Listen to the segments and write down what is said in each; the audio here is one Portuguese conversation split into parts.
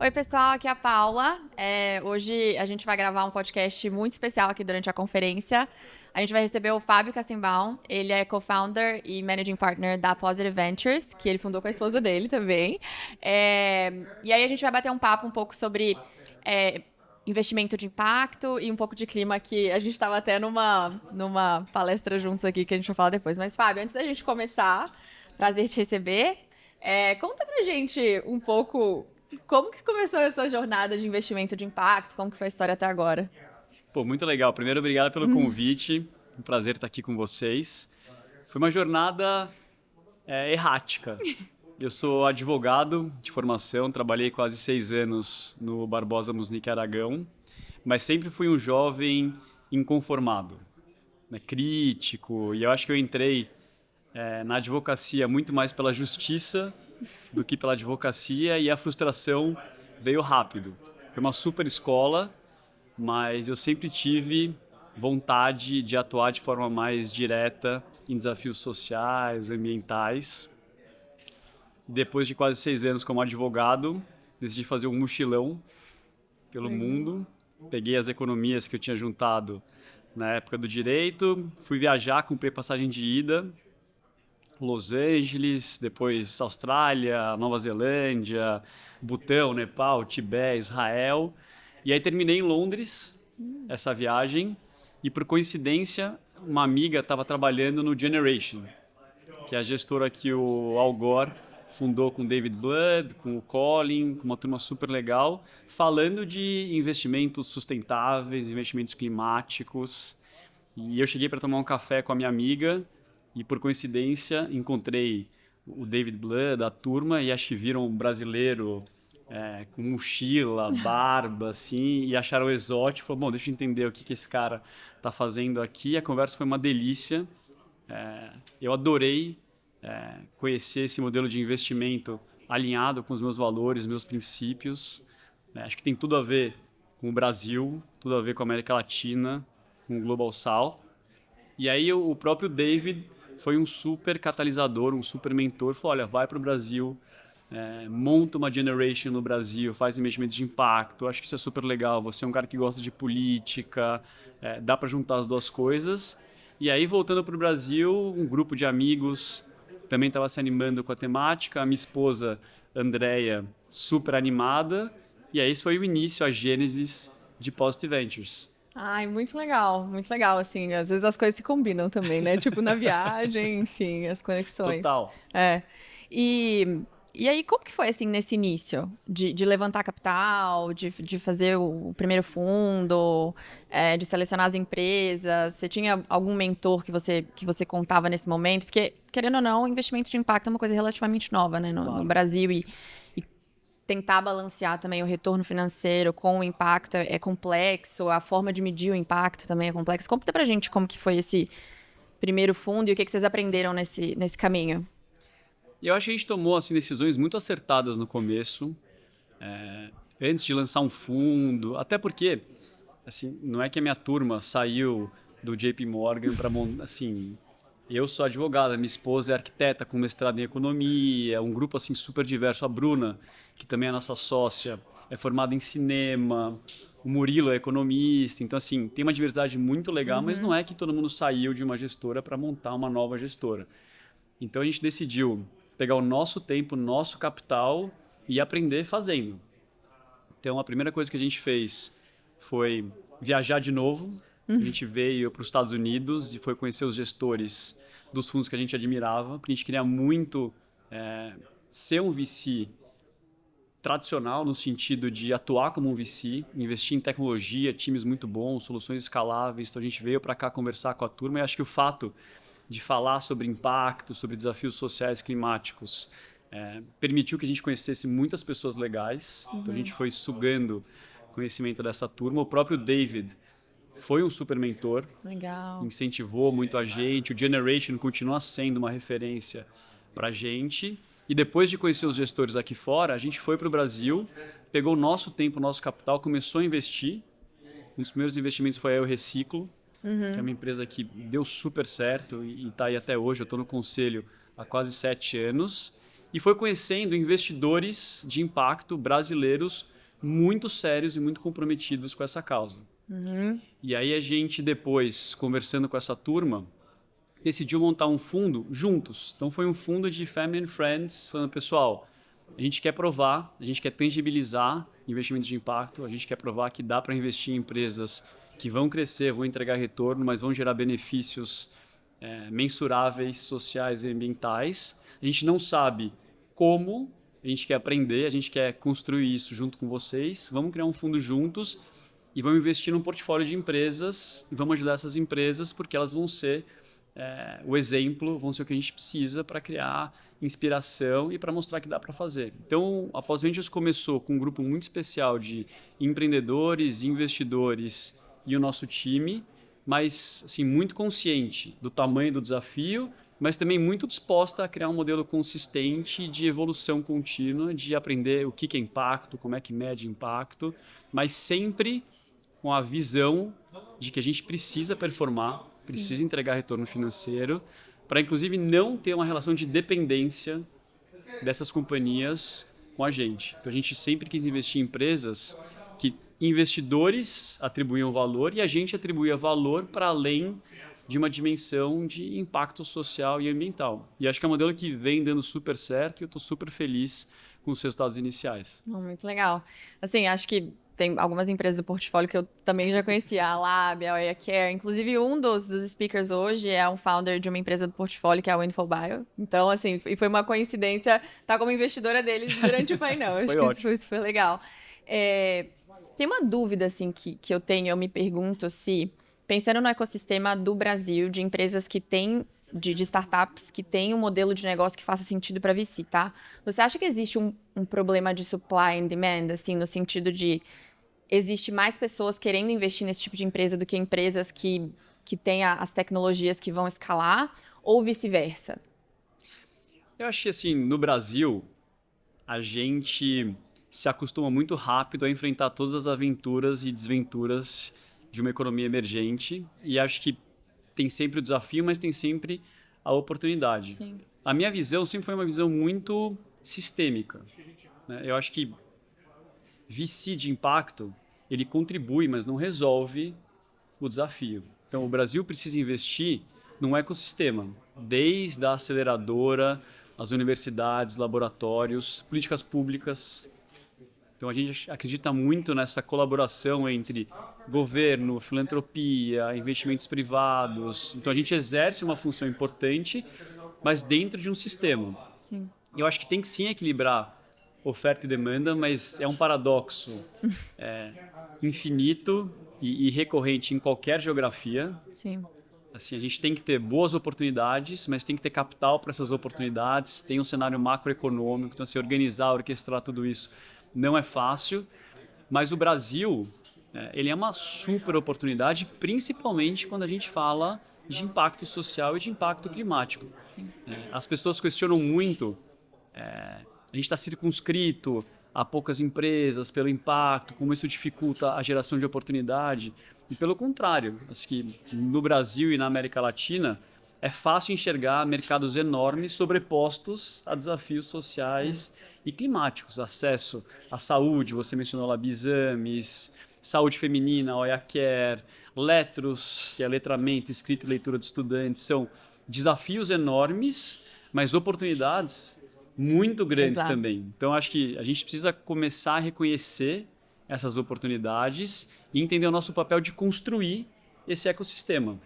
Oi, pessoal, aqui é a Paula. Hoje a gente vai gravar um podcast muito especial aqui durante a conferência. A gente vai receber o Fábio Kassenbaum. Ele é co-founder e managing partner da Positive Ventures, que ele fundou com a esposa dele também. E aí a gente vai bater um papo um pouco sobre investimento de impacto e um pouco de clima, que a gente estava até numa palestra juntos aqui, que a gente vai falar depois. Mas, Fábio, antes da gente começar, prazer te receber. Conta pra gente um pouco como que começou essa jornada de investimento de impacto, como que foi a história até agora. Pô, muito legal. Primeiro, obrigado pelo convite. Um prazer estar aqui com vocês. Foi uma jornada errática. Eu sou advogado de formação, trabalhei quase 6 anos no Barbosa Musnic Aragão, mas sempre fui um jovem inconformado, né, crítico, e eu acho que eu entrei na advocacia muito mais pela justiça do que pela advocacia, e a frustração veio rápido. Foi uma super escola, mas eu sempre tive vontade de atuar de forma mais direta em desafios sociais, ambientais. Depois de quase 6 anos como advogado, decidi fazer um mochilão pelo mundo. Peguei as economias que eu tinha juntado na época do direito, fui viajar, comprei passagem de ida, Los Angeles, depois Austrália, Nova Zelândia, Butão, Nepal, Tibete, Israel. E aí terminei em Londres, essa viagem, e por coincidência, uma amiga estava trabalhando no Generation, que é a gestora que o Al Gore fundou com o David Blood, com o Colin, com uma turma super legal, falando de investimentos sustentáveis, investimentos climáticos. E eu cheguei para tomar um café com a minha amiga e, por coincidência, encontrei o David Blood, a turma, e acho que viram um brasileiro com mochila, barba, assim, e acharam exótico. Falaram, bom, deixa eu entender o que esse cara está fazendo aqui. A conversa foi uma delícia. Eu adorei conhecer esse modelo de investimento alinhado com os meus valores, meus princípios. Acho que tem tudo a ver com o Brasil, tudo a ver com a América Latina, com o Global South. E aí o próprio David foi um super catalisador, um super mentor. Falou, olha, vai para o Brasil, monta uma generation no Brasil, faz investimentos de impacto. Acho que isso é super legal. Você é um cara que gosta de política, dá para juntar as duas coisas. E aí, voltando para o Brasil, um grupo de amigos também estava se animando com a temática. A minha esposa, Andrea, super animada. E aí, esse foi o início, a gênesis de Positive Ventures. Ai, muito legal, assim, às vezes as coisas se combinam também, né? Tipo, na viagem, enfim, as conexões. Total. E aí, como que foi, assim, nesse início? De levantar capital, de fazer o primeiro fundo, de selecionar as empresas? Você tinha algum mentor que você contava nesse momento? Porque, querendo ou não, investimento de impacto é uma coisa relativamente nova, né, no Brasil, e tentar balancear também o retorno financeiro com o impacto é complexo, a forma de medir o impacto também é complexa. Conta pra gente como que foi esse primeiro fundo e o que vocês aprenderam nesse caminho. Eu acho que a gente tomou assim, decisões muito acertadas no começo, antes de lançar um fundo, até porque assim, não é que a minha turma saiu do JP Morgan para assim, eu sou advogada, minha esposa é arquiteta com mestrado em economia, um grupo assim super diverso, a Bruna, que também é nossa sócia, é formada em cinema, o Murilo é economista, então assim, tem uma diversidade muito legal, mas não é que todo mundo saiu de uma gestora para montar uma nova gestora. Então a gente decidiu pegar o nosso tempo, nosso capital e aprender fazendo. Então a primeira coisa que a gente fez foi viajar de novo. A gente veio para os Estados Unidos e foi conhecer os gestores dos fundos que a gente admirava, porque a gente queria muito ser um VC tradicional no sentido de atuar como um VC, investir em tecnologia, times muito bons, soluções escaláveis. Então a gente veio para cá conversar com a turma e acho que o fato de falar sobre impacto, sobre desafios sociais climáticos, permitiu que a gente conhecesse muitas pessoas legais. Então a gente foi sugando conhecimento dessa turma. O próprio David foi um super mentor. Legal. Incentivou muito a gente. O Generation continua sendo uma referência para a gente. E depois de conhecer os gestores aqui fora, a gente foi para o Brasil, pegou o nosso tempo, o nosso capital, começou a investir. Um dos primeiros investimentos foi a Eu Reciclo, que é uma empresa que deu super certo e está aí até hoje. Eu estou no conselho há quase 7 anos. E foi conhecendo investidores de impacto brasileiros muito sérios e muito comprometidos com essa causa. E aí a gente depois, conversando com essa turma, decidiu montar um fundo juntos. Então foi um fundo de family and friends, falando, pessoal, a gente quer provar, a gente quer tangibilizar investimentos de impacto, a gente quer provar que dá para investir em empresas que vão crescer, vão entregar retorno, mas vão gerar benefícios mensuráveis, sociais e ambientais. A gente não sabe como, a gente quer aprender, a gente quer construir isso junto com vocês. Vamos criar um fundo juntos e vamos investir num portfólio de empresas e vamos ajudar essas empresas porque elas vão ser o exemplo, vão ser o que a gente precisa para criar inspiração e para mostrar que dá para fazer. Então, a Pós Ventures começou com um grupo muito especial de empreendedores, investidores e o nosso time, mas assim, muito consciente do tamanho do desafio, mas também muito disposta a criar um modelo consistente de evolução contínua, de aprender o que é impacto, como é que mede impacto, mas sempre com a visão de que a gente precisa performar, precisa entregar retorno financeiro, para inclusive não ter uma relação de dependência dessas companhias com a gente. Então a gente sempre quis investir em empresas que investidores atribuíam valor e a gente atribuía valor para além de uma dimensão de impacto social e ambiental. E acho que é um modelo que vem dando super certo e eu estou super feliz com os resultados iniciais. Muito legal. Assim, acho que tem algumas empresas do portfólio que eu também já conhecia, a Lab, a Oya Care. Inclusive, um dos speakers hoje é um founder de uma empresa do portfólio, que é a Windfall Bio. Então, assim, e foi uma coincidência estar como investidora deles durante o painel. Acho que isso foi super legal. Tem uma dúvida, assim, que eu tenho, eu me pergunto se, pensando no ecossistema do Brasil, de empresas que têm, de startups que têm um modelo de negócio que faça sentido para VC, tá? Você acha que existe um problema de supply and demand, assim, no sentido de existe mais pessoas querendo investir nesse tipo de empresa do que empresas que têm as tecnologias que vão escalar, ou vice-versa? Eu acho que, assim, no Brasil, a gente se acostuma muito rápido a enfrentar todas as aventuras e desventuras de uma economia emergente, e acho que tem sempre o desafio, mas tem sempre a oportunidade. Sim. A minha visão sempre foi uma visão muito sistêmica, né? Eu acho que VC de impacto, ele contribui, mas não resolve o desafio. Então, o Brasil precisa investir num ecossistema, desde a aceleradora, as universidades, laboratórios, políticas públicas. Então, a gente acredita muito nessa colaboração entre governo, filantropia, investimentos privados. Então, a gente exerce uma função importante, mas dentro de um sistema. Sim. Eu acho que tem que sim equilibrar oferta e demanda, mas é um paradoxo infinito e recorrente em qualquer geografia. Sim. Assim, a gente tem que ter boas oportunidades, mas tem que ter capital para essas oportunidades, tem um cenário macroeconômico, então se organizar, orquestrar tudo isso não é fácil, mas o Brasil, ele é uma super oportunidade, principalmente quando a gente fala de impacto social e de impacto climático. Sim. As pessoas questionam muito, a gente está circunscrito a poucas empresas pelo impacto, como isso dificulta a geração de oportunidade. E pelo contrário, acho que no Brasil e na América Latina é fácil enxergar mercados enormes sobrepostos a desafios sociais e climáticos. Acesso à saúde, você mencionou lá Bisames, saúde feminina, Oya Care, letros, que é letramento, escrita e leitura de estudantes, são desafios enormes, mas oportunidades muito grandes. Exato. Também. Então, acho que a gente precisa começar a reconhecer essas oportunidades e entender o nosso papel de construir esse ecossistema.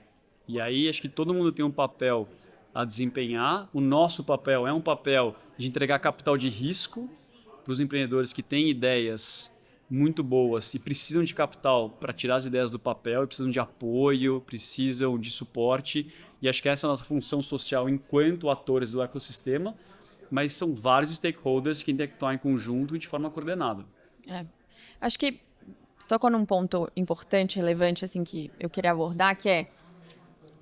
E aí, acho que todo mundo tem um papel a desempenhar. O nosso papel é um papel de entregar capital de risco para os empreendedores que têm ideias muito boas e precisam de capital para tirar as ideias do papel, e precisam de apoio, precisam de suporte. E acho que essa é a nossa função social enquanto atores do ecossistema, mas são vários stakeholders que têm que atuar em conjunto e de forma coordenada. Acho que você tocou num ponto importante, relevante, assim, que eu queria abordar, que é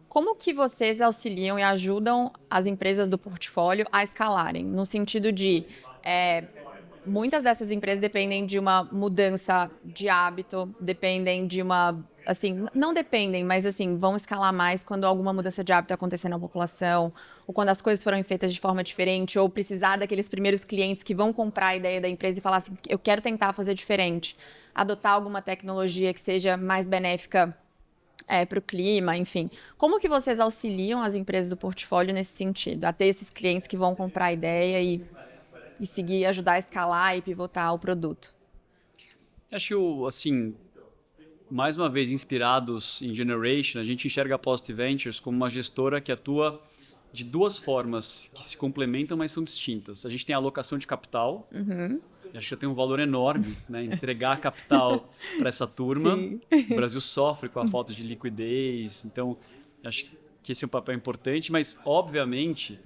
como que vocês auxiliam e ajudam as empresas do portfólio a escalarem? No sentido de, muitas dessas empresas dependem de uma mudança de hábito, dependem de uma assim, não dependem, mas assim, vão escalar mais quando alguma mudança de hábito acontecer na população, ou quando as coisas foram feitas de forma diferente, ou precisar daqueles primeiros clientes que vão comprar a ideia da empresa e falar assim, eu quero tentar fazer diferente, adotar alguma tecnologia que seja mais benéfica para o clima, enfim. Como que vocês auxiliam as empresas do portfólio nesse sentido? A ter esses clientes que vão comprar a ideia e seguir, ajudar a escalar e pivotar o produto? Acho que, assim, mais uma vez, inspirados em Generation, a gente enxerga a Positive Ventures como uma gestora que atua de duas formas que se complementam, mas são distintas. A gente tem a alocação de capital, acho que tem um valor enorme, né? Entregar capital para essa turma. Sim. O Brasil sofre com a falta de liquidez, então acho que esse é um papel importante, mas obviamente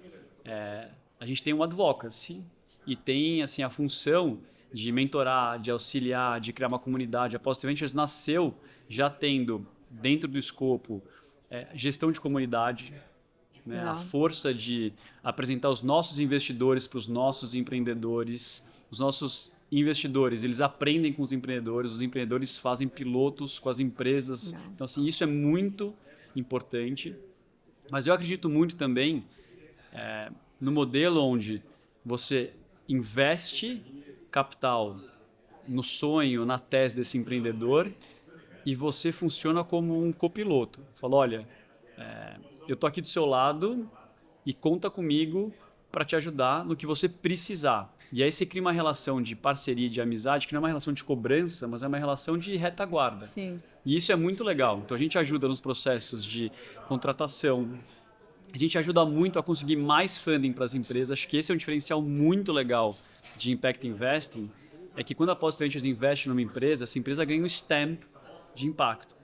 a gente tem um advocacy e tem assim a função de mentorar, de auxiliar, de criar uma comunidade. A Positive Ventures nasceu já tendo dentro do escopo gestão de comunidade, né? A força de apresentar os nossos investidores para os nossos empreendedores. Os nossos investidores, eles aprendem com os empreendedores fazem pilotos com as empresas. Então, assim, isso é muito importante. Mas eu acredito muito também no modelo onde você investe capital no sonho, na tese desse empreendedor e você funciona como um copiloto. Fala, olha, eu estou aqui do seu lado e conta comigo para te ajudar no que você precisar. E aí você cria uma relação de parceria, de amizade, que não é uma relação de cobrança, mas é uma relação de retaguarda. Sim. E isso é muito legal. Então a gente ajuda nos processos de contratação, a gente ajuda muito a conseguir mais funding para as empresas. Acho que esse é um diferencial muito legal de Impact Investing, é que quando a Positive Ventures investe numa empresa, essa empresa ganha um stamp de impacto.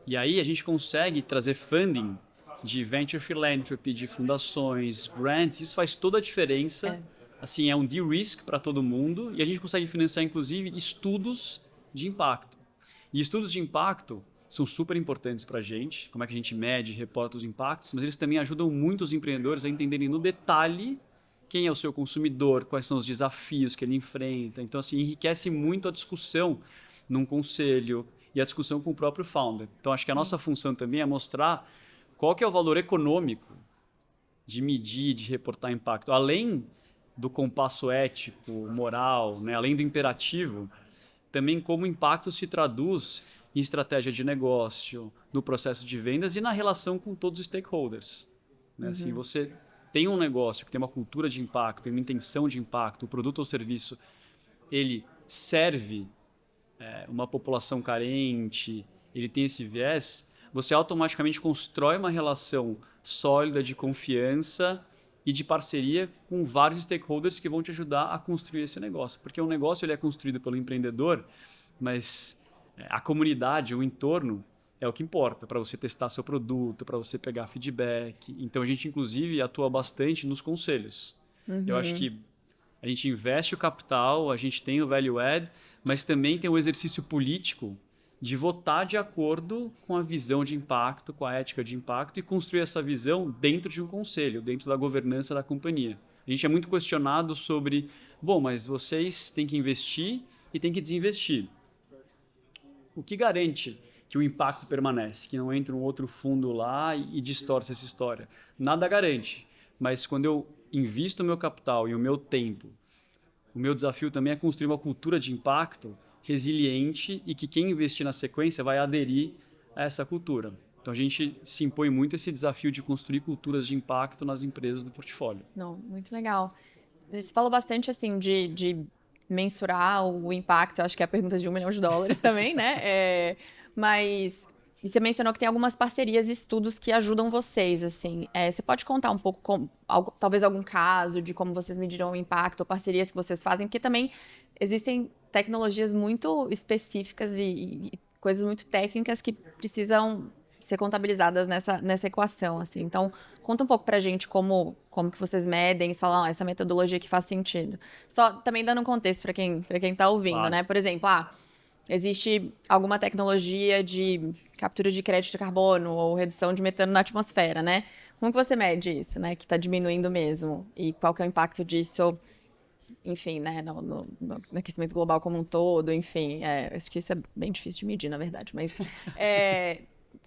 E aí a gente consegue trazer funding de venture philanthropy, de fundações, grants, isso faz toda a diferença. Assim, é um de-risk para todo mundo e a gente consegue financiar, inclusive, estudos de impacto. E estudos de impacto são super importantes para a gente, como é que a gente mede e reporta os impactos, mas eles também ajudam muito os empreendedores a entenderem no detalhe quem é o seu consumidor, quais são os desafios que ele enfrenta. Então, assim, enriquece muito a discussão num conselho e a discussão com o próprio founder. Então, acho que a nossa função também é mostrar qual que é o valor econômico de medir, de reportar impacto. Além do compasso ético, moral, né? Além do imperativo, também como o impacto se traduz em estratégia de negócio, no processo de vendas e na relação com todos os stakeholders. Né? Assim, você tem um negócio que tem uma cultura de impacto, tem uma intenção de impacto, o produto ou serviço, ele serve uma população carente, ele tem esse viés, você automaticamente constrói uma relação sólida de confiança e de parceria com vários stakeholders que vão te ajudar a construir esse negócio. Porque o negócio ele é construído pelo empreendedor, mas a comunidade, o entorno, é o que importa para você testar seu produto, para você pegar feedback. Então, a gente, inclusive, atua bastante nos conselhos. Eu acho que a gente investe o capital, a gente tem o value add, mas também tem o exercício político de votar de acordo com a visão de impacto, com a ética de impacto e construir essa visão dentro de um conselho, dentro da governança da companhia. A gente é muito questionado sobre, bom, mas vocês têm que investir e têm que desinvestir. O que garante que o impacto permanece, que não entra um outro fundo lá e distorce essa história? Nada garante, mas quando eu invisto o meu capital e o meu tempo, o meu desafio também é construir uma cultura de impacto resiliente e que quem investir na sequência vai aderir a essa cultura. Então a gente se impõe muito esse desafio de construir culturas de impacto nas empresas do portfólio. Não, muito legal. Você falou bastante assim de mensurar o impacto, acho que é a pergunta de $1 milhão também, né? Mas você mencionou que tem algumas parcerias e estudos que ajudam vocês, assim. Você pode contar um pouco, talvez algum caso de como vocês mediram o impacto ou parcerias que vocês fazem, porque também existem tecnologias muito específicas e coisas muito técnicas que precisam ser contabilizadas nessa equação, assim. Então, conta um pouco pra gente como que vocês medem e falam, essa metodologia que faz sentido. Só também dando um contexto para quem tá ouvindo, Claro. né? Por exemplo, existe alguma tecnologia de captura de crédito de carbono ou redução de metano na atmosfera, né? Como que você mede isso, né? Que está diminuindo mesmo? E qual que é o impacto disso enfim, né, no aquecimento global como um todo, enfim, acho que isso é bem difícil de medir, na verdade, mas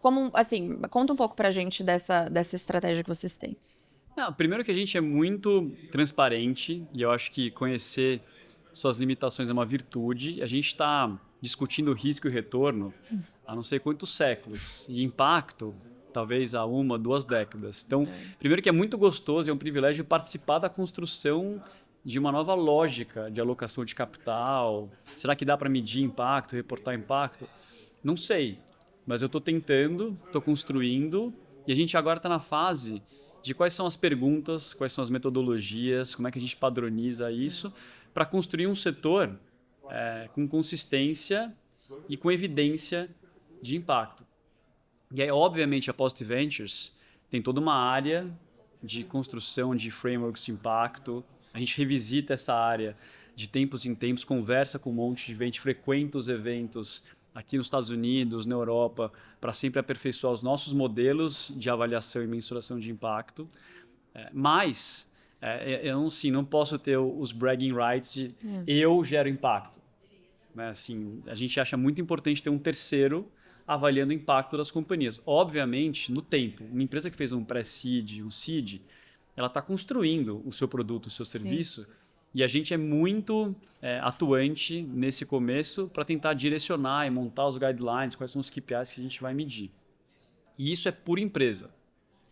como, assim, conta um pouco pra gente dessa estratégia que vocês têm. Não, primeiro que a gente é muito transparente e eu acho que conhecer suas limitações é uma virtude. A gente está discutindo risco e retorno há não sei quantos séculos e impacto talvez há 1, 2 décadas. Então, primeiro que é muito gostoso, é um privilégio participar da construção de uma nova lógica de alocação de capital. Será que dá para medir impacto, reportar impacto? Não sei, mas eu estou tentando, estou construindo e a gente agora está na fase de quais são as perguntas, quais são as metodologias, como é que a gente padroniza isso para construir um setor com consistência e com evidência de impacto. E aí, obviamente, a Positive Ventures tem toda uma área de construção de frameworks de impacto. A gente revisita essa área de tempos em tempos, conversa com um monte de gente, frequenta os eventos aqui nos Estados Unidos, na Europa, para sempre aperfeiçoar os nossos modelos de avaliação e mensuração de impacto. Mas eu não posso ter os bragging rights de eu gero impacto. Né? Assim, a gente acha muito importante ter um terceiro avaliando o impacto das companhias. Obviamente, no tempo, uma empresa que fez um pré-seed, um seed, ela está construindo o seu produto, o seu serviço, e a gente é muito atuante nesse começo para tentar direcionar e montar os guidelines, quais são os KPIs que a gente vai medir. E isso é por empresa.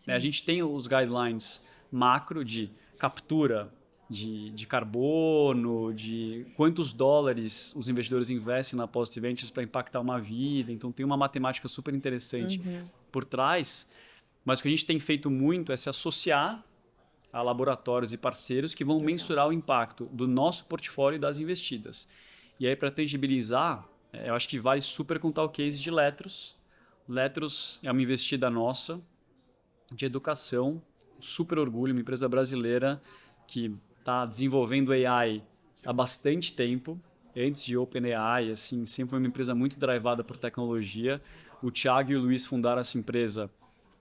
A gente tem os guidelines macro de captura de carbono, de quantos dólares os investidores investem na Positive Ventures para impactar uma vida. Então, tem uma matemática super interessante por trás. Mas o que a gente tem feito muito é se associar a laboratórios e parceiros que vão mensurar o impacto do nosso portfólio e das investidas. E aí, para tangibilizar, eu acho que vale super contar o case de Letros. Letros é uma investida nossa de educação, super orgulho, uma empresa brasileira que está desenvolvendo AI há bastante tempo, antes de OpenAI, assim, sempre foi uma empresa muito drivada por tecnologia. O Thiago e o Luiz fundaram essa empresa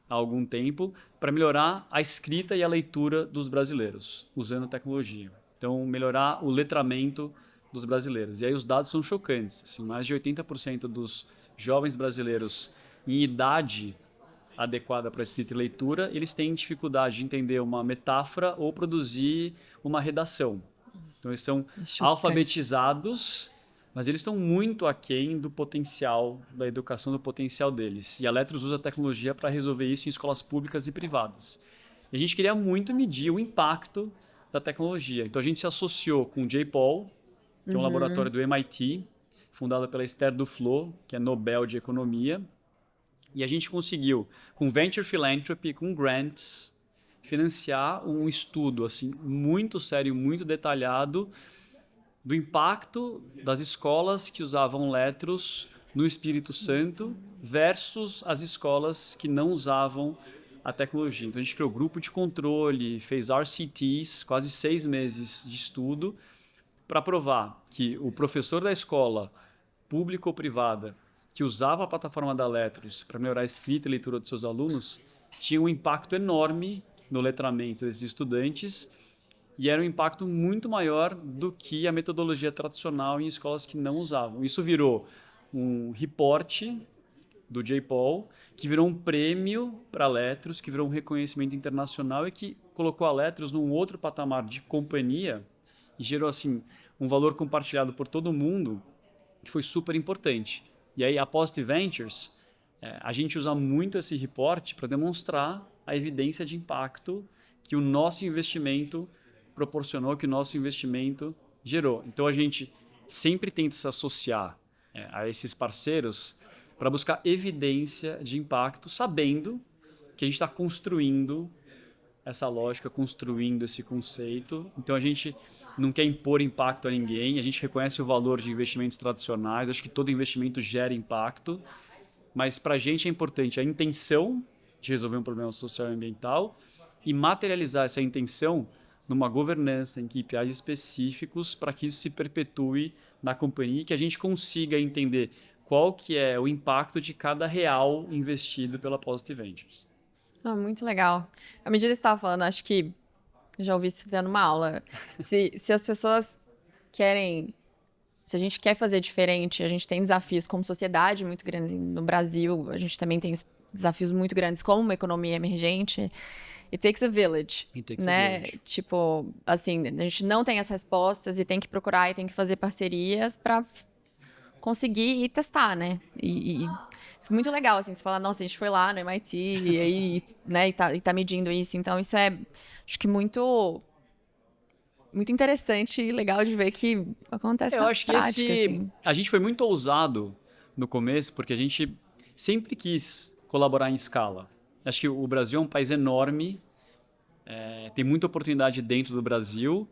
há algum tempo para melhorar a escrita e a leitura dos brasileiros, usando tecnologia. Então, melhorar o letramento dos brasileiros. E aí os dados são chocantes. Assim, mais de 80% dos jovens brasileiros em idade adequada para escrita e leitura, eles têm dificuldade de entender uma metáfora ou produzir uma redação. Então, eles são alfabetizados, mas eles estão muito aquém do potencial, da educação, do potencial deles. E a Letros usa a tecnologia para resolver isso em escolas públicas e privadas. E a gente queria muito medir o impacto da tecnologia. Então, a gente se associou com o J-POL, que é um laboratório do MIT, fundado pela Esther Duflo, que é Nobel de Economia. E a gente conseguiu, com Venture Philanthropy, com grants, financiar um estudo assim, muito sério, muito detalhado do impacto das escolas que usavam Letros no Espírito Santo versus as escolas que não usavam a tecnologia. Então a gente criou grupo de controle, fez RCTs, quase 6 meses de estudo, para provar que o professor da escola, pública ou privada, que usava a plataforma da Letros para melhorar a escrita e leitura dos seus alunos, tinha um impacto enorme no letramento desses estudantes e era um impacto muito maior do que a metodologia tradicional em escolas que não usavam. Isso virou um reporte do J-POL, que virou um prêmio para a Letros, que virou um reconhecimento internacional e que colocou a Letros num outro patamar de companhia e gerou assim um valor compartilhado por todo mundo que foi super importante. E aí, a Positive Ventures, a gente usa muito esse reporte para demonstrar a evidência de impacto que o nosso investimento proporcionou, que o nosso investimento gerou. Então, a gente sempre tenta se associar a esses parceiros para buscar evidência de impacto, sabendo que a gente está construindo essa lógica, construindo esse conceito. Então, a gente não quer impor impacto a ninguém, a gente reconhece o valor de investimentos tradicionais, acho que todo investimento gera impacto, mas para a gente é importante a intenção de resolver um problema social e ambiental e materializar essa intenção numa governança em KPIs específicos para que isso se perpetue na companhia e que a gente consiga entender qual que é o impacto de cada real investido pela Positive Ventures. Muito legal. À medida que você estava falando, acho que Já ouvi isso dando uma aula. Se as pessoas querem... Se a gente quer fazer diferente, a gente tem desafios como sociedade muito grandes no Brasil, a gente também tem desafios muito grandes como uma economia emergente. It takes a village, né? Tipo, assim, a gente não tem as respostas e tem que procurar e tem que fazer parcerias para conseguir e testar, né? E foi muito legal, assim, você falar, nossa, a gente foi lá no MIT e aí, né, e tá medindo isso. Então, isso é, acho que muito interessante e legal de ver que acontece na prática, assim. A gente foi muito ousado no começo, porque a gente sempre quis colaborar em escala. Acho que o Brasil é um país enorme, tem muita oportunidade dentro do Brasil,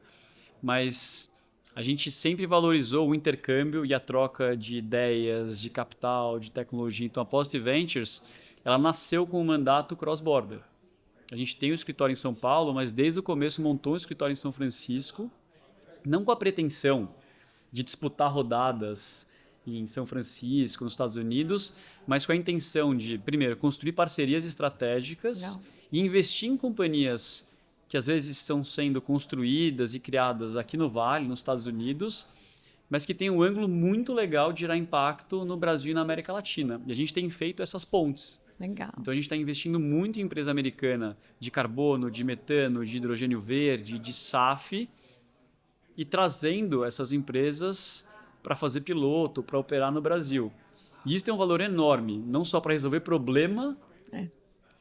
mas a gente sempre valorizou o intercâmbio e a troca de ideias, de capital, de tecnologia. Então, a Positive Ventures, ela nasceu com um mandato cross-border. A gente tem um escritório em São Paulo, mas desde o começo montou um escritório em São Francisco, não com a pretensão de disputar rodadas em São Francisco, nos Estados Unidos, mas com a intenção de, primeiro, construir parcerias estratégicas e investir em companhias que às vezes estão sendo construídas e criadas aqui no Vale, nos Estados Unidos, mas que tem um ângulo muito legal de gerar impacto no Brasil e na América Latina. E a gente tem feito essas pontes. Legal. Então a gente está investindo muito em empresa americana de carbono, de metano, de hidrogênio verde, de SAF, e trazendo essas empresas para fazer piloto, para operar no Brasil. E isso tem um valor enorme, não só para resolver problema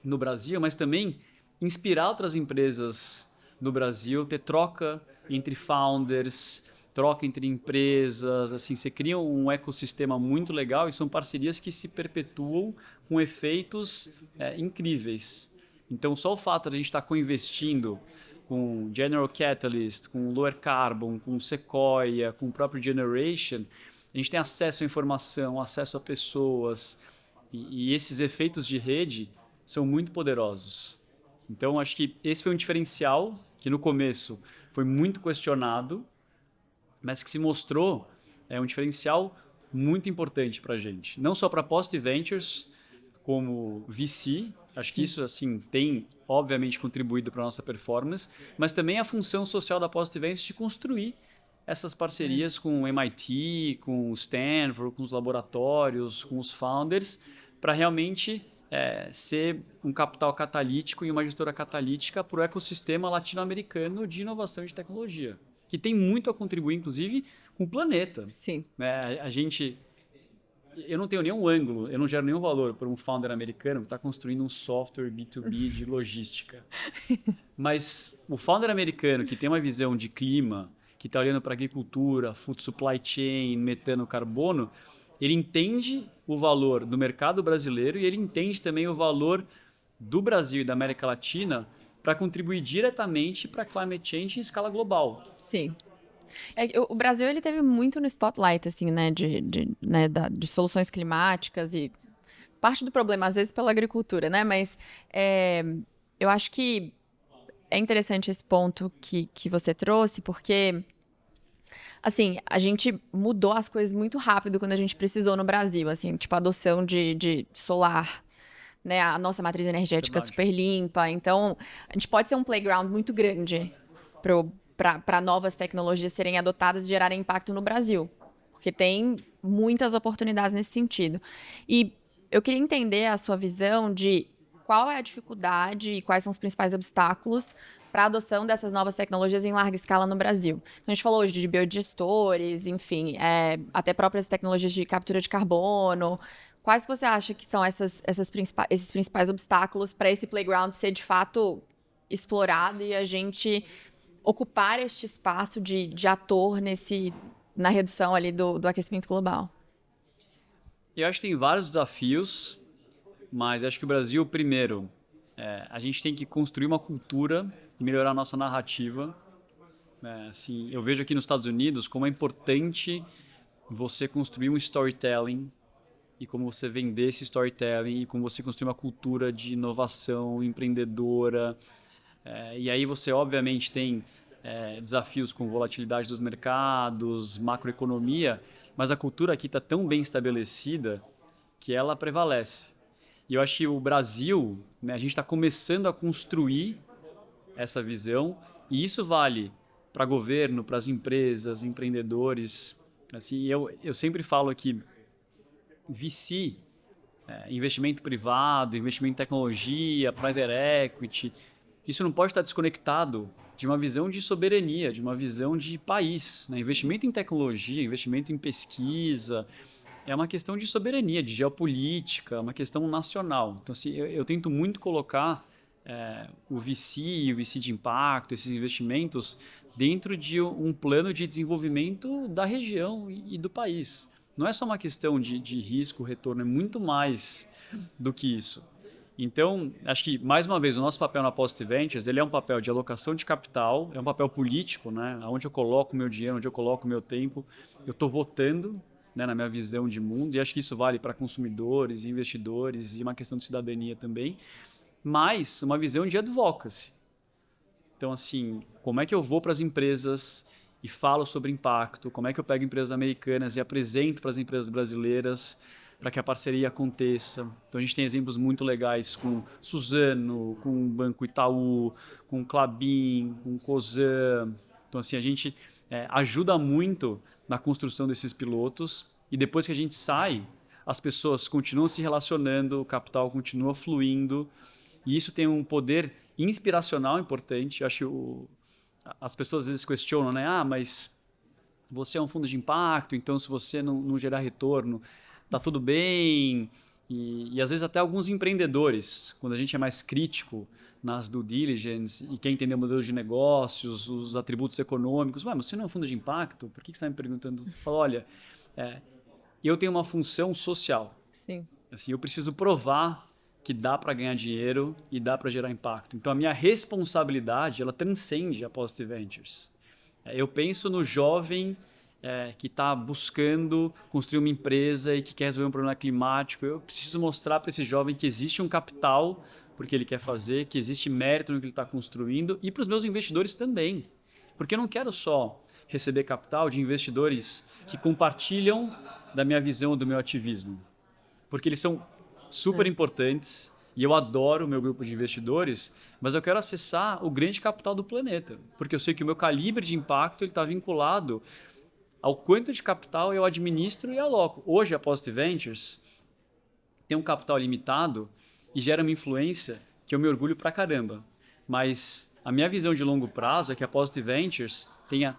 no Brasil, mas também inspirar outras empresas no Brasil, ter troca entre founders, troca entre empresas, assim, você cria um ecossistema muito legal e são parcerias que se perpetuam com efeitos incríveis. Então, só o fato de a gente estar co-investindo com General Catalyst, com Lower Carbon, com Sequoia, com o próprio Generation, a gente tem acesso à informação, acesso a pessoas, e esses efeitos de rede são muito poderosos. Então, acho que esse foi um diferencial que no começo foi muito questionado, mas que se mostrou um diferencial muito importante para a gente. Não só para a Positive Ventures, como VC, acho que isso assim, tem obviamente contribuído para a nossa performance, mas também a função social da Positive Ventures de construir essas parcerias com o MIT, com o Stanford, com os laboratórios, com os founders, para realmente ser um capital catalítico e uma gestora catalítica para o ecossistema latino-americano de inovação e de tecnologia, que tem muito a contribuir, inclusive, com o planeta. Sim. Eu não tenho nenhum ângulo, eu não gero nenhum valor para um founder americano que está construindo um software B2B de logística. Mas o founder americano que tem uma visão de clima, que está olhando para agricultura, food supply chain, metano, carbono, ele entende o valor do mercado brasileiro e ele entende também o valor do Brasil e da América Latina para contribuir diretamente para a climate change em escala global. Sim. O Brasil ele teve muito no spotlight, assim, né, de soluções climáticas e parte do problema, às vezes, pela agricultura, né? Mas eu acho que é interessante esse ponto que você trouxe, porque, assim, a gente mudou as coisas muito rápido quando a gente precisou no Brasil, assim, tipo a adoção de solar, né? A nossa matriz energética super limpa. Então, a gente pode ser um playground muito grande para novas tecnologias serem adotadas e gerarem impacto no Brasil, porque tem muitas oportunidades nesse sentido. E eu queria entender a sua visão de qual é a dificuldade e quais são os principais obstáculos para a adoção dessas novas tecnologias em larga escala no Brasil. Então, a gente falou hoje de biodigestores, enfim, até próprias tecnologias de captura de carbono. Quais que você acha que são esses principais obstáculos para esse playground ser, de fato, explorado e a gente ocupar este espaço de ator na redução ali do aquecimento global? Eu acho que tem vários desafios, mas acho que o Brasil, primeiro, a gente tem que construir uma cultura e melhorar a nossa narrativa. Assim, eu vejo aqui nos Estados Unidos como é importante você construir um storytelling e como você vender esse storytelling e como você construir uma cultura de inovação empreendedora. E aí você, obviamente, tem desafios com volatilidade dos mercados, macroeconomia, mas a cultura aqui está tão bem estabelecida que ela prevalece. E eu acho que o Brasil, né, a gente está começando a construir essa visão E isso vale para governo, para as empresas, empreendedores. Assim, eu sempre falo que VC, investimento privado, investimento em tecnologia, private equity, isso não pode estar desconectado de uma visão de soberania, de uma visão de país. Né? Investimento em tecnologia, investimento em pesquisa, é uma questão de soberania, de geopolítica, uma questão nacional. Então, assim, eu tento muito colocar o VC de impacto, esses investimentos, dentro de um plano de desenvolvimento da região e do país. Não é só uma questão de risco, retorno, é muito mais do que isso. Então, acho que, mais uma vez, o nosso papel na Positive Ventures, ele é um papel de alocação de capital, é um papel político, né? Onde eu coloco o meu dinheiro, onde eu coloco o meu tempo, eu estou votando, né, na minha visão de mundo, e acho que isso vale para consumidores, investidores e uma questão de cidadania também, mas uma visão de advocacy. Então, assim, como é que eu vou para as empresas e falo sobre impacto? Como é que eu pego empresas americanas e apresento para as empresas brasileiras para que a parceria aconteça? Então, a gente tem exemplos muito legais com Suzano, com o Banco Itaú, com o Klabin, com o Cosan. Então, assim, a gente ajuda muito na construção desses pilotos e depois que a gente sai, as pessoas continuam se relacionando, o capital continua fluindo e isso tem um poder inspiracional importante. Eu acho que as pessoas às vezes questionam, né? Mas você é um fundo de impacto, então se você não gerar retorno, tá tudo bem. E às vezes até alguns empreendedores, quando a gente é mais crítico nas due diligence e quer entender o modelo de negócios, os atributos econômicos, mas você não é um fundo de impacto? Por que você está me perguntando? Eu falo, olha, eu tenho uma função social. Sim. Assim, eu preciso provar que dá para ganhar dinheiro e dá para gerar impacto. Então, a minha responsabilidade, ela transcende a Positive Ventures. Eu penso no jovem que está buscando construir uma empresa e que quer resolver um problema climático. Eu preciso mostrar para esse jovem que existe um capital porque ele quer fazer, que existe mérito no que ele está construindo e para os meus investidores também. Porque eu não quero só receber capital de investidores que compartilham da minha visão, do meu ativismo. Porque eles são super importantes e eu adoro o meu grupo de investidores, mas eu quero acessar o grande capital do planeta, porque eu sei que o meu calibre de impacto está vinculado ao quanto de capital eu administro e aloco. Hoje a Positive Ventures tem um capital limitado e gera uma influência que eu me orgulho pra caramba, mas a minha visão de longo prazo é que a Positive Ventures tenha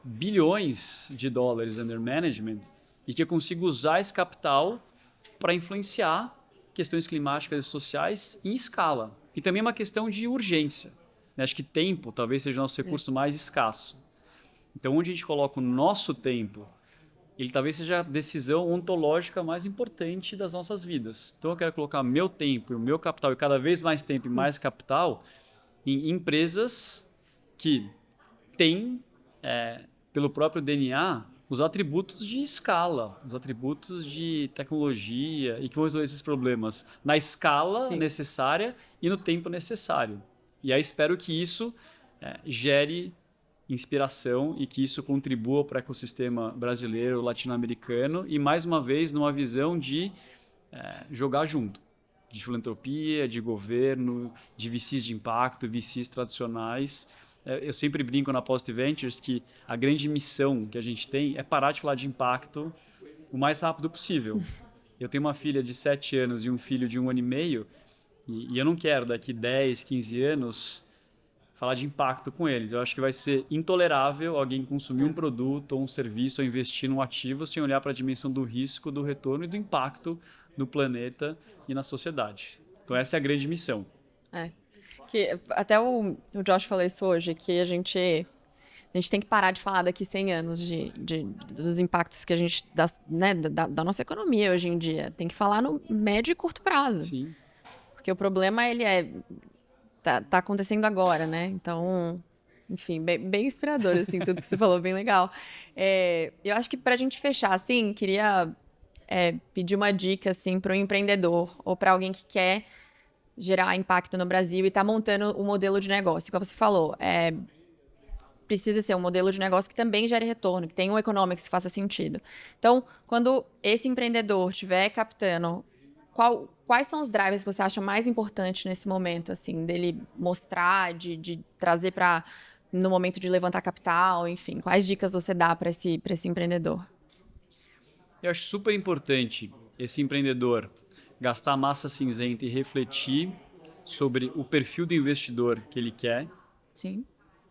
bilhões de dólares under management e que eu consiga usar esse capital para influenciar questões climáticas e sociais em escala. E também é uma questão de urgência. Né? Acho que tempo talvez seja o nosso recurso mais escasso. Então, onde a gente coloca o nosso tempo, ele talvez seja a decisão ontológica mais importante das nossas vidas. Então, eu quero colocar meu tempo e o meu capital, e cada vez mais tempo e mais capital, em empresas que têm, pelo próprio DNA, os atributos de escala, os atributos de tecnologia e que vão resolver esses problemas na escala necessária e no tempo necessário. E aí espero que isso gere inspiração e que isso contribua para o ecossistema brasileiro, latino-americano e, mais uma vez, numa visão de jogar junto, de filantropia, de governo, de VCs de impacto, VCs tradicionais. Eu sempre brinco na Positive Ventures que a grande missão que a gente tem é parar de falar de impacto o mais rápido possível. Eu tenho uma filha de 7 anos e um filho de 1 ano e meio e eu não quero daqui 10, 15 anos falar de impacto com eles. Eu acho que vai ser intolerável alguém consumir um produto ou um serviço ou investir num ativo sem olhar para a dimensão do risco, do retorno e do impacto no planeta e na sociedade. Então essa é a grande missão. Que até o Josh falou isso hoje, que a gente tem que parar de falar daqui 100 anos dos impactos que a gente da nossa economia hoje em dia. Tem que falar no médio e curto prazo. Sim. Porque o problema tá acontecendo agora, né? Então, enfim, bem inspirador, assim, tudo que você falou, bem legal. Eu acho que pra gente fechar, assim, queria pedir uma dica, assim, para um empreendedor ou para alguém que quer gerar impacto no Brasil e tá montando o modelo de negócio. Como você falou, precisa ser um modelo de negócio que também gere retorno, que tenha um economics que faça sentido. Então, quando esse empreendedor estiver captando, quais são os drivers que você acha mais importantes nesse momento, assim, dele mostrar, de trazer para no momento de levantar capital, enfim, quais dicas você dá para esse empreendedor? Eu acho super importante esse empreendedor gastar massa cinzenta e refletir sobre o perfil do investidor que ele quer. Sim.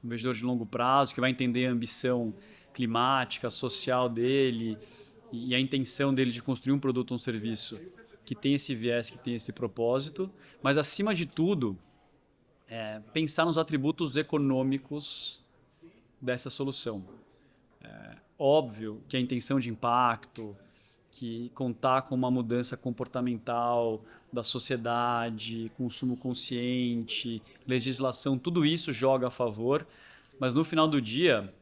Investidor de longo prazo, que vai entender a ambição climática, social dele e a intenção dele de construir um produto ou um serviço que tem esse viés, que tem esse propósito. Mas, acima de tudo, pensar nos atributos econômicos dessa solução. Óbvio que a intenção de impacto, que contar com uma mudança comportamental da sociedade, consumo consciente, legislação, tudo isso joga a favor, mas no final do dia,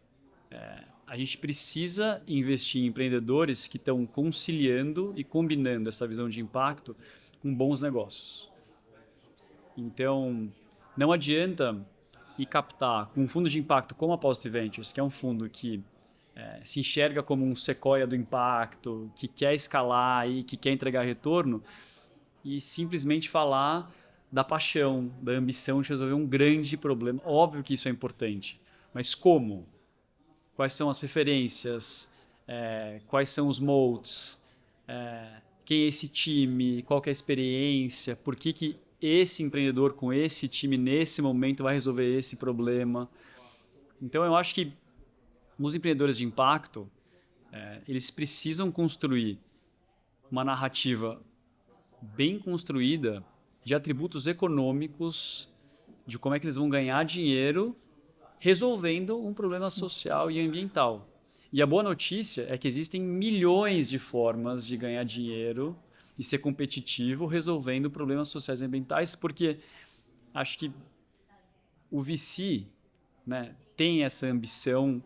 a gente precisa investir em empreendedores que estão conciliando e combinando essa visão de impacto com bons negócios. Então, não adianta ir captar com um fundo de impacto como a Positive Ventures, que é um fundo que se enxerga como um Sequoia do impacto, que quer escalar e que quer entregar retorno, e simplesmente falar da paixão, da ambição de resolver um grande problema. Óbvio que isso é importante, mas como? Quais são as referências? Quais são os moats? Quem é esse time? Qual que é a experiência? Por que esse empreendedor com esse time nesse momento vai resolver esse problema? Então eu acho que os empreendedores de impacto, eles precisam construir uma narrativa bem construída de atributos econômicos, de como é que eles vão ganhar dinheiro resolvendo um problema social e ambiental. E a boa notícia é que existem milhões de formas de ganhar dinheiro e ser competitivo resolvendo problemas sociais e ambientais, porque acho que o VC, né, tem essa ambição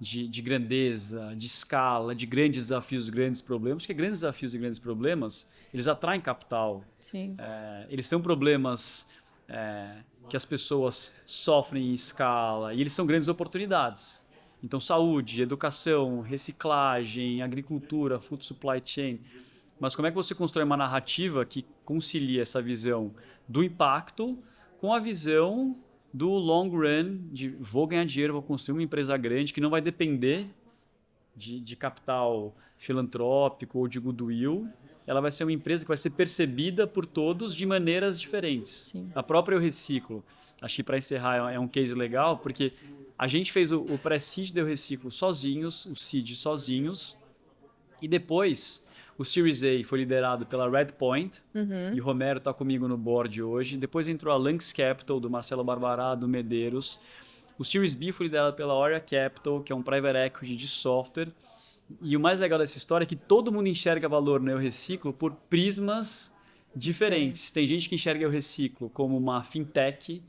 de grandeza, de escala, de grandes desafios, grandes problemas, porque grandes desafios e grandes problemas, eles atraem capital. Sim. Eles são problemas que as pessoas sofrem em escala e eles são grandes oportunidades. Então, saúde, educação, reciclagem, agricultura, food supply chain. Mas como é que você constrói uma narrativa que concilia essa visão do impacto com a visão do long run, de vou ganhar dinheiro, vou construir uma empresa grande que não vai depender de capital filantrópico ou de goodwill. Ela vai ser uma empresa que vai ser percebida por todos de maneiras diferentes. Sim. A própria Eu Reciclo, acho que para encerrar é um case legal, porque a gente fez o pré-seed do Eu Reciclo sozinhos, o seed sozinhos, e depois o Series A foi liderado pela Redpoint, e o Romero está comigo no board hoje. Depois entrou a Lynx Capital, do Marcelo Barbará, do Medeiros. O Series B foi liderado pela Oria Capital, que é um private equity de software. E o mais legal dessa história é que todo mundo enxerga valor no Eu Reciclo por prismas diferentes. Tem gente que enxerga Eu Reciclo como uma fintech.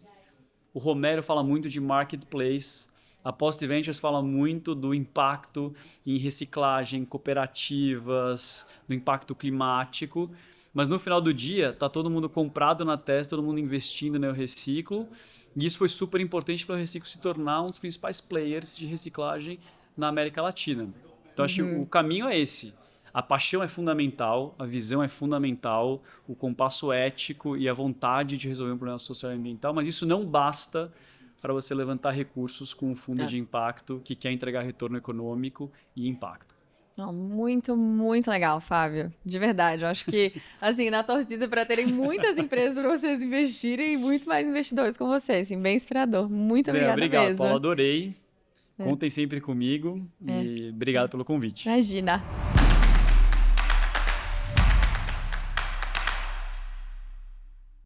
O Romero fala muito de marketplace. A Positive Ventures fala muito do impacto em reciclagem, cooperativas, do impacto climático. Mas no final do dia, está todo mundo comprado na testa, todo mundo investindo no Eu Reciclo. E isso foi super importante para o Eu Reciclo se tornar um dos principais players de reciclagem na América Latina. Então, acho que o caminho é esse. A paixão é fundamental, a visão é fundamental, o compasso ético e a vontade de resolver um problema social e ambiental, mas isso não basta para você levantar recursos com um fundo de impacto que quer entregar retorno econômico e impacto. Não, muito, muito legal, Fábio. De verdade. Eu acho que, assim, na torcida para terem muitas empresas para vocês investirem e muito mais investidores com vocês. Assim, bem inspirador. Muito obrigada Obrigado, mesmo. Paulo. Adorei. Contem sempre comigo e obrigado pelo convite. Imagina.